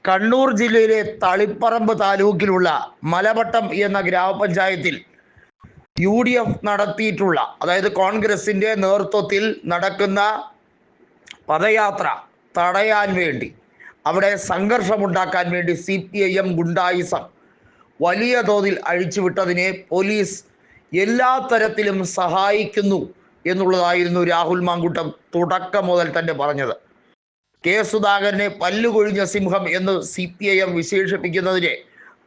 കണ്ണൂർ ജില്ലയിലെ തളിപ്പറമ്പ് താലൂക്കിലുള്ള മലവട്ടം എന്ന ഗ്രാമപഞ്ചായത്തിൽ UDF നടത്തിയിട്ടുള്ള, അതായത് കോൺഗ്രസിൻ്റെ നേതൃത്വത്തിൽ നടക്കുന്ന പദയാത്ര തടയാൻ വേണ്ടി, അവിടെ സംഘർഷമുണ്ടാക്കാൻ വേണ്ടി CPIM ഗുണ്ടായിസം വലിയ തോതിൽ അഴിച്ചുവിട്ടതിനെ പോലീസ് എല്ലാ തരത്തിലും സഹായിക്കുന്നു എന്നുള്ളതായിരുന്നു രാഹുൽ മാങ്കൂട്ടം തുടക്കം മുതൽ തന്നെ പറഞ്ഞത്. കെ സുധാകരനെ പല്ലുകൊഴിഞ്ഞ സിംഹം എന്ന് CPIM വിശേഷിപ്പിക്കുന്നതിനെ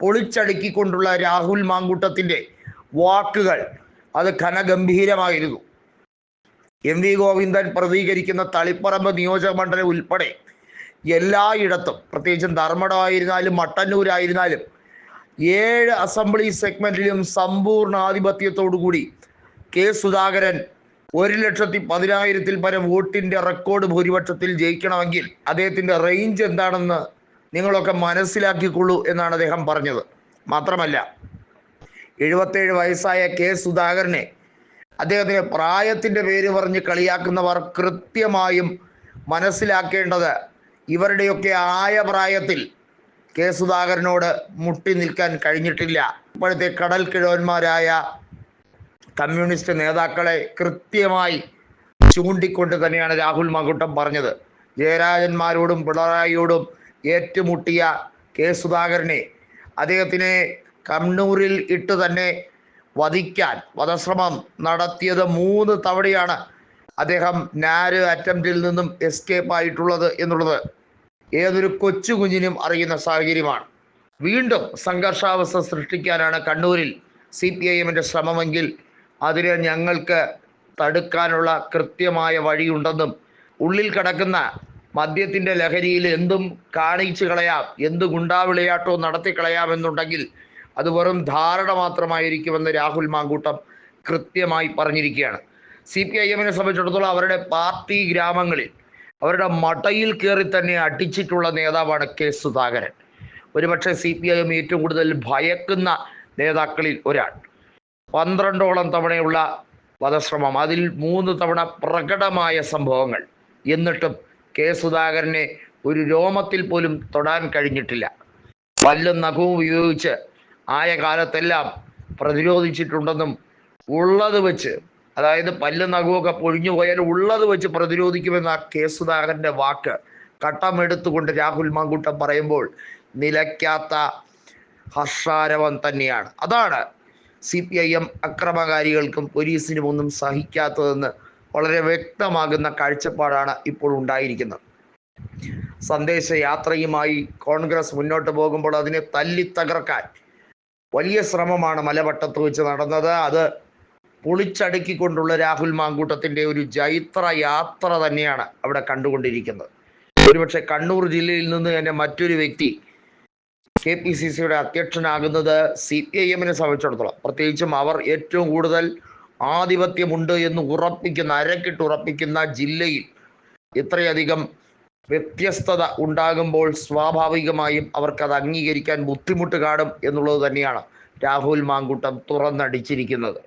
പൊളിച്ചടുക്കിക്കൊണ്ടുള്ള രാഹുൽ മാങ്കൂട്ടത്തിൻ്റെ വാക്കുകൾ അത് ഘനഗംഭീരമായിരുന്നു. MV ഗോവിന്ദൻ പ്രതികരിക്കുന്ന തളിപ്പറമ്പ് നിയോജക മണ്ഡലം ഉൾപ്പെടെ എല്ലായിടത്തും, പ്രത്യേകിച്ചും ധർമ്മടമായിരുന്നാലും മട്ടന്നൂരായിരുന്നാലും 7 അസംബ്ലി സെഗ്മെന്റിലും സമ്പൂർണ്ണാധിപത്യത്തോടുകൂടി കെ സുധാകരൻ 1,10,000-ൽ പരം വോട്ടിൻ്റെ റെക്കോർഡ് ഭൂരിപക്ഷത്തിൽ ജയിക്കണമെങ്കിൽ അദ്ദേഹത്തിൻ്റെ റേഞ്ച് എന്താണെന്ന് നിങ്ങളൊക്കെ മനസ്സിലാക്കിക്കൊള്ളൂ എന്നാണ് അദ്ദേഹം പറഞ്ഞത്. മാത്രമല്ല, 77 വയസ്സായ കെ സുധാകരനെ അദ്ദേഹത്തിൻ്റെ പ്രായത്തിൻ്റെ പേര് പറഞ്ഞ് കളിയാക്കുന്നവർ കൃത്യമായും മനസ്സിലാക്കേണ്ടത്, ഇവരുടെയൊക്കെ ആയ പ്രായത്തിൽ കെ സുധാകരനോട് മുട്ടി നിൽക്കാൻ കഴിഞ്ഞിട്ടില്ല. ഇപ്പോഴത്തെ കടൽ കിഴവന്മാരായ കമ്മ്യൂണിസ്റ്റ് നേതാക്കളെ കൃത്യമായി ചൂണ്ടിക്കൊണ്ട് തന്നെയാണ് രാഹുൽ മാങ്കൂട്ടം പറഞ്ഞത്. ജയരാജന്മാരോടും പിണറായിയോടും ഏറ്റുമുട്ടിയ കെ സുധാകരനെ അദ്ദേഹത്തിനെ കണ്ണൂരിൽ ഇട്ട് തന്നെ വധിക്കാൻ വധശ്രമം നടത്തിയത് 3 തവണയാണ് അദ്ദേഹം നാര് അറ്റംപ്റ്റിൽ നിന്നും എസ്കേപ്പ് ആയിട്ടുള്ളത് എന്നുള്ളത് ഏതൊരു കൊച്ചു കുഞ്ഞിനും അറിയുന്ന സാഹചര്യമാണ്. വീണ്ടും സംഘർഷാവസ്ഥ സൃഷ്ടിക്കാനാണ് കണ്ണൂരിൽ CPIMൻ്റെ ശ്രമമെങ്കിൽ അതിനെ ഞങ്ങൾക്ക് തടുക്കാനുള്ള കൃത്യമായ വഴിയുണ്ടെന്നും, ഉള്ളിൽ കിടക്കുന്ന മദ്യത്തിൻ്റെ ലഹരിയിൽ എന്തും കാണിച്ചു കളയാം, എന്ത് ഗുണ്ടാവിളയാട്ടോ നടത്തിക്കളയാമെന്നുണ്ടെങ്കിൽ അത് വെറും ധാരണ മാത്രമായിരിക്കുമെന്ന് രാഹുൽ മാങ്കൂട്ടം കൃത്യമായി പറഞ്ഞിരിക്കുകയാണ്. CPIMനെ സംബന്ധിച്ചിടത്തോളം അവരുടെ പാർട്ടി ഗ്രാമങ്ങളിൽ അവരുടെ മടയിൽ കയറി തന്നെ അടിച്ചിട്ടുള്ള നേതാവാണ് കെ സുധാകരൻ. ഒരുപക്ഷെ CPIM ഏറ്റവും കൂടുതൽ ഭയക്കുന്ന നേതാക്കളിൽ ഒരാൾ. 12ഓളം തവണയുള്ള വധശ്രമം, അതിൽ 3 തവണ പ്രകടമായ സംഭവങ്ങൾ. എന്നിട്ടും കെ സുധാകരനെ ഒരു രോമത്തിൽ പോലും തൊടാൻ കഴിഞ്ഞിട്ടില്ല. പല്ലും നഖവും ഉപയോഗിച്ച് ആയ കാലത്തെല്ലാം പ്രതിരോധിച്ചിട്ടുണ്ടെന്നും, ഉള്ളത് വെച്ച്, അതായത് പല്ലും നഖവുമൊക്കെ പൊഴിഞ്ഞു പോയാൽ ഉള്ളത് വെച്ച് പ്രതിരോധിക്കുമെന്ന കെ സുധാകരൻ്റെ വാക്ക് കട്ടമെടുത്തുകൊണ്ട് രാഹുൽ മാങ്കൂട്ടം പറയുമ്പോൾ നിലയ്ക്കാത്ത ഹർഷാരവം തന്നെയാണ്. അതാണ് CPIM അക്രമകാരികൾക്കും പോലീസിനും ഒന്നും സഹിക്കാത്തതെന്ന് വളരെ വ്യക്തമാകുന്ന കാഴ്ചപ്പാടാണ് ഇപ്പോൾ ഉണ്ടായിരിക്കുന്നത്. സന്ദേശയാത്രയുമായി കോൺഗ്രസ് മുന്നോട്ട് പോകുമ്പോൾ അതിനെ തല്ലി തകർക്കാൻ വലിയ ശ്രമമാണ് മലവട്ടത്ത് വെച്ച് നടന്നത്. അത് പൊളിച്ചടുക്കിക്കൊണ്ടുള്ള രാഹുൽ മാങ്കൂട്ടത്തിൻ്റെ ഒരു ജൈത്ര യാത്ര തന്നെയാണ് അവിടെ കണ്ടുകൊണ്ടിരിക്കുന്നത്. ഒരുപക്ഷെ കണ്ണൂർ ജില്ലയിൽ നിന്ന് തന്നെ മറ്റൊരു വ്യക്തി KPCCയുടെ അധ്യക്ഷനാകുന്നത് CPIMനെ സംബന്ധിച്ചിടത്തോളം, പ്രത്യേകിച്ചും അവർ ഏറ്റവും കൂടുതൽ ആധിപത്യമുണ്ട് എന്ന് അരക്കിട്ടുറപ്പിക്കുന്ന ജില്ലയിൽ ഇത്രയധികം വ്യത്യസ്തത ഉണ്ടാകുമ്പോൾ സ്വാഭാവികമായും അവർക്കത് അംഗീകരിക്കാൻ ബുദ്ധിമുട്ട് കാണും എന്നുള്ളത് തന്നെയാണ് രാഹുൽ മാങ്കൂട്ടം തുറന്നടിച്ചിരിക്കുന്നത്.